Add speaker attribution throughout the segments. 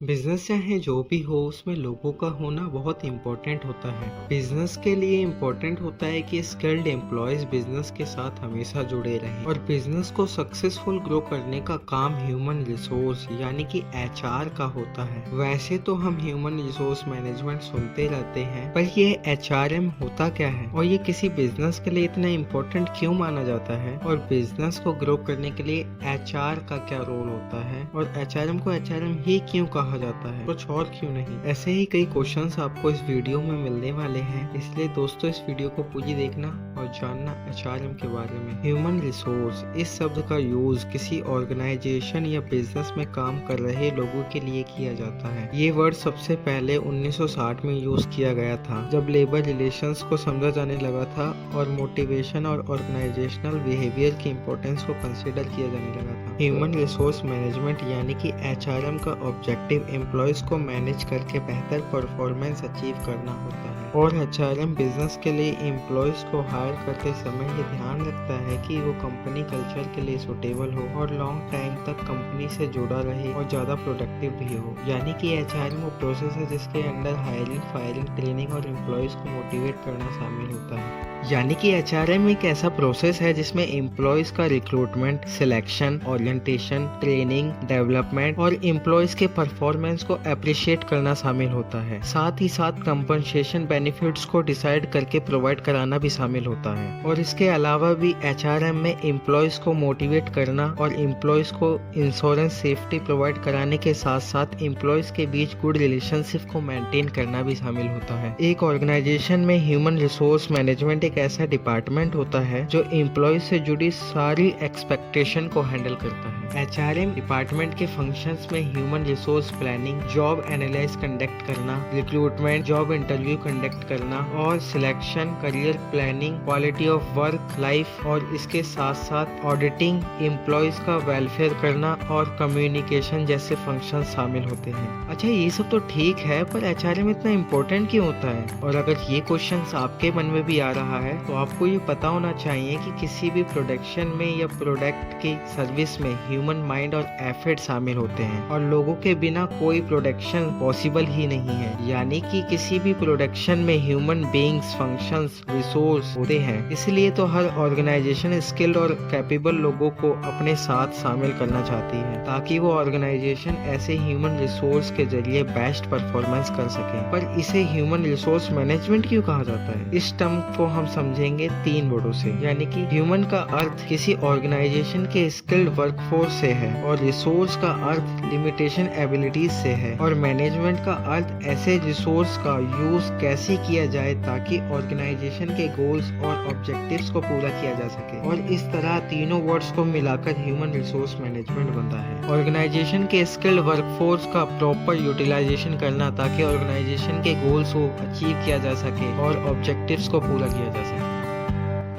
Speaker 1: Business चाहे जो भी हो उसमें लोगों का होना बहुत इम्पोर्टेंट होता है। बिजनेस के लिए इम्पोर्टेंट होता है कि स्किल्ड एम्प्लॉयज बिजनेस के साथ हमेशा जुड़े रहें और बिजनेस को सक्सेसफुल ग्रो करने का काम ह्यूमन रिसोर्स यानी कि एचआर का होता है। वैसे तो हम ह्यूमन रिसोर्स मैनेजमेंट सुनते रहते हैं, पर ये एचआरएम होता क्या है और ये किसी बिजनेस के लिए इतना इम्पोर्टेंट क्यों माना जाता है और बिजनेस को ग्रो करने के लिए एचआर का क्या रोल होता है और एचआरएम को एचआरएम ही क्यों कहा जाता है, कुछ और क्यों नहीं। ऐसे ही कई क्वेश्चंस आपको इस वीडियो में मिलने वाले हैं, इसलिए दोस्तों इस वीडियो को पूरी देखना और जानना एचआरएम के बारे में। ह्यूमन रिसोर्स इस शब्द का यूज किसी ऑर्गेनाइजेशन या बिजनेस में काम कर रहे लोगों के लिए किया जाता है। ये वर्ड सबसे पहले 1960 में यूज किया गया था, जब लेबर रिलेशंस को समझा जाने लगा था और मोटिवेशन और ऑर्गेनाइजेशनल बिहेवियर की इम्पोर्टेंस को कंसिडर किया जाने लगा था। ह्यूमन रिसोर्स मैनेजमेंट यानी कि एचआरएम का ऑब्जेक्टिव एम्प्लॉयज को मैनेज करके बेहतर परफॉर्मेंस अचीव करना होता है और एचआरएम बिजनेस के लिए एम्प्लॉयज को हायर करते समय ये ध्यान रखता है कि वो कंपनी कल्चर के लिए सुटेबल हो और लॉन्ग टाइम तक कंपनी से जुड़ा रहे और ज्यादा प्रोडक्टिव भी हो। यानी कि एचआरएम वो प्रोसेस है जिसके अंदर हायरिंग, फायरिंग, ट्रेनिंग और एम्प्लॉयज को मोटिवेट करना शामिल होता है। यानी कि एचआरएम एक ऐसा प्रोसेस है जिसमें एम्प्लॉयज का recruitment, selection, orientation, training, development और एम्प्लॉयज के परफॉर्मेंस को अप्रिशिएट करना शामिल होता है। साथ ही साथ कंपनसेशन बेनिफिट्स को डिसाइड करके प्रोवाइड कराना भी शामिल होता है। और इसके अलावा भी एचआरएम में एम्प्लॉयज को मोटिवेट करना और एम्प्लॉयज को इंश्योरेंस सेफ्टी प्रोवाइड कराने के साथ साथ एम्प्लॉयज के बीच गुड रिलेशनशिप को मेंटेन करना भी शामिल होता है। एक ऑर्गेनाइजेशन में ह्यूमन रिसोर्स मैनेजमेंट एक ऐसा डिपार्टमेंट होता है जो एम्प्लॉयज से जुड़ी सारी एक्सपेक्टेशन को हैंडल करता है। एचआरएम डिपार्टमेंट के फंक्शंस में human resource planning, job analysis conduct करना, रिक्रूटमेंट, जॉब इंटरव्यू कंडक्ट करना और selection, career planning, quality of work life और इसके साथ साथ ऑडिटिंग, एम्प्लॉयज का वेलफेयर करना और कम्युनिकेशन जैसे फंक्शन शामिल होते हैं। अच्छा, ये सब तो ठीक है, पर एचआरएम इतना इम्पोर्टेंट क्यों होता है? और अगर ये क्वेश्चन आपके मन में भी आ रहा है तो आपको ये पता होना चाहिए कि किसी भी प्रोडक्शन में या प्रोडक्ट की सर्विस में ह्यूमन माइंड और एफर्ट शामिल होते हैं और लोगों के बिना कोई प्रोडक्शन पॉसिबल ही नहीं है। यानी कि किसी भी प्रोडक्शन में ह्यूमन बीइंग्स, फंक्शंस, रिसोर्स होते हैं। इसलिए तो हर ऑर्गेनाइजेशन स्किल्ड और कैपेबल लोगों को अपने साथ शामिल करना चाहती है ताकि वो ऑर्गेनाइजेशन ऐसे ह्यूमन रिसोर्स के जरिए बेस्ट परफॉर्मेंस कर सके। पर इसे ह्यूमन रिसोर्स मैनेजमेंट क्यों कहा जाता है? इस टर्म को हम समझेंगे 3 वर्डों से। यानी कि ह्यूमन का अर्थ किसी ऑर्गेनाइजेशन के स्किल्ड वर्कफोर्स से है और रिसोर्स का अर्थ लिमिटेशन एबिलिटीज से है और मैनेजमेंट का अर्थ ऐसे रिसोर्स का यूज कैसे किया जाए ताकि ऑर्गेनाइजेशन के गोल्स और ऑब्जेक्टिव्स को पूरा किया जा सके। और इस तरह तीनों वर्ड्स को मिलाकर ह्यूमन रिसोर्स मैनेजमेंट बनता है। ऑर्गेनाइजेशन के स्किल्ड वर्कफोर्स का प्रॉपर यूटिलाइजेशन करना ताकि ऑर्गेनाइजेशन के गोल्स को अचीव किया जा सके और ऑब्जेक्टिव्स को पूरा किया जा सके।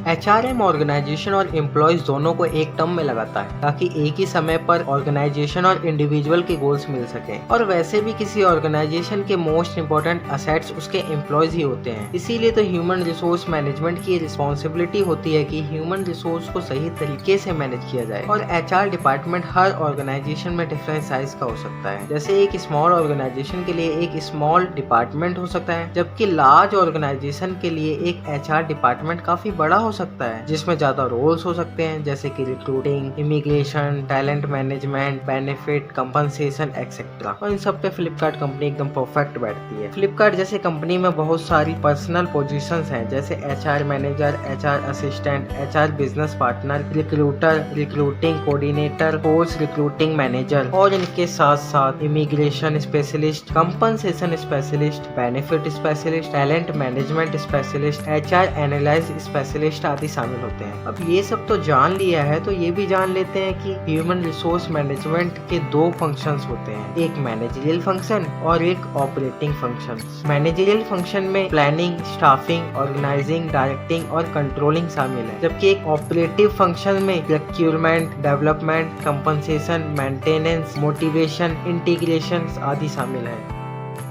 Speaker 1: एचआरएम ऑर्गेनाइजेशन और एम्प्लॉयज दोनों को एक टर्म में लगाता है ताकि एक ही समय पर ऑर्गेनाइजेशन और इंडिविजुअल के गोल्स मिल सकें। और वैसे भी किसी ऑर्गेनाइजेशन के मोस्ट इम्पोर्टेंट असेट्स उसके एम्प्लॉयज ही होते हैं। इसीलिए तो ह्यूमन रिसोर्स मैनेजमेंट की रिस्पॉन्सिबिलिटी होती है कि ह्यूमन रिसोर्स को सही तरीके से मैनेज किया जाए। और एचआर डिपार्टमेंट हर ऑर्गेनाइजेशन में डिफरेंट साइज का हो सकता है। जैसे एक स्मॉल ऑर्गेनाइजेशन के लिए एक स्मॉल डिपार्टमेंट हो सकता है, जबकि लार्ज ऑर्गेनाइजेशन के लिए एक एचआर डिपार्टमेंट काफी बड़ा हो सकता है जिसमें ज्यादा रोल्स हो सकते हैं, जैसे कि recruiting, immigration, talent management, benefit, compensation etcetera. और इन सब पे फ्लिपकार्ट कंपनी एकदम परफेक्ट बैठती है। फ्लिपकार्ट जैसे कंपनी में बहुत सारी पर्सनल पोजीशंस हैं, जैसे HR manager, HR assistant, HR business partner, recruiter, recruiting coordinator, course recruiting manager और इनके साथ साथ immigration specialist, compensation specialist, benefit specialist, talent management specialist, HR analysis specialist आदि शामिल होते हैं। अब ये सब तो जान लिया है तो ये भी जान लेते हैं कि ह्यूमन रिसोर्स मैनेजमेंट के 2 फंक्शंस होते हैं, एक मैनेजरियल फंक्शन और एक ऑपरेटिंग फंक्शन। मैनेजरियल फंक्शन में प्लानिंग, स्टाफिंग, ऑर्गेनाइजिंग, डायरेक्टिंग और कंट्रोलिंग शामिल है, जबकि एक ऑपरेटिव फंक्शन में procurement, development, compensation, maintenance, motivation, integration आदि शामिल है।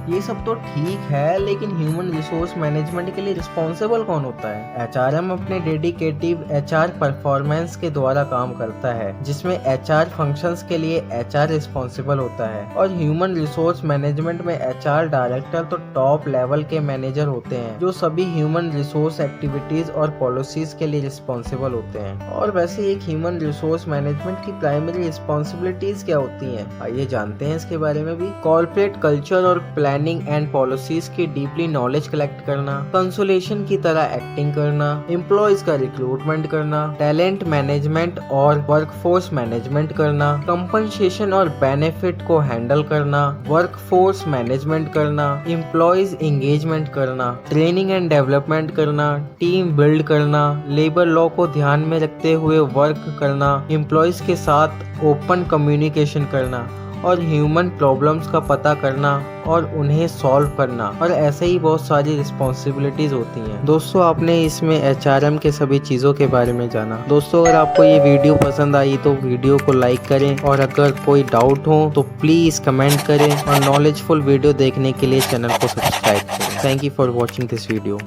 Speaker 1: ये सब तो ठीक है, लेकिन ह्यूमन रिसोर्स मैनेजमेंट के लिए रिस्पॉन्सिबल कौन होता है? HRM अपने डेडिकेटिव HR परफॉर्मेंस के द्वारा काम करता है, जिसमें HR फंक्शंस के लिए HR रिस्पॉन्सिबल होता है, और ह्यूमन रिसोर्स मैनेजमेंट में HR डायरेक्टर तो टॉप लेवल के मैनेजर होते हैं जो सभी ह्यूमन रिसोर्स एक्टिविटीज और पॉलिसीज के लिए रिस्पॉन्सिबल होते हैं। और वैसे एक ह्यूमन रिसोर्स मैनेजमेंट की प्राइमरी रिस्पॉन्सिबिलिटीज क्या होती हैं? आइए जानते हैं इसके बारे में भी। कॉर्पोरेट कल्चर और प्लानिंग एंड पॉलिसीज की डीपली नॉलेज कलेक्ट करना, कंसोलेशन की तरह एक्टिंग करना, एम्प्लॉयज का रिक्रूटमेंट करना, टैलेंट मैनेजमेंट और वर्कफोर्स मैनेजमेंट करना, कंपनसेशन और बेनिफिट को हैंडल करना, वर्कफोर्स मैनेजमेंट करना, एम्प्लॉयज एंगेजमेंट करना, ट्रेनिंग एंड डेवलपमेंट करना, टीम बिल्ड करना, लेबर लॉ को ध्यान में रखते हुए वर्क करना, एम्प्लॉयज के साथ ओपन कम्युनिकेशन करना, और ह्यूमन प्रॉब्लम्स का पता करना और उन्हें सॉल्व करना, और ऐसे ही बहुत सारी रिस्पॉन्सिबिलिटीज होती हैं। दोस्तों, आपने इसमें HRM के सभी चीज़ों के बारे में जाना। दोस्तों, अगर आपको ये वीडियो पसंद आई तो वीडियो को लाइक करें, और अगर कोई डाउट हो तो प्लीज़ कमेंट करें, और नॉलेजफुल वीडियो देखने के लिए चैनल को सब्सक्राइब करें। Thank you for watching this video.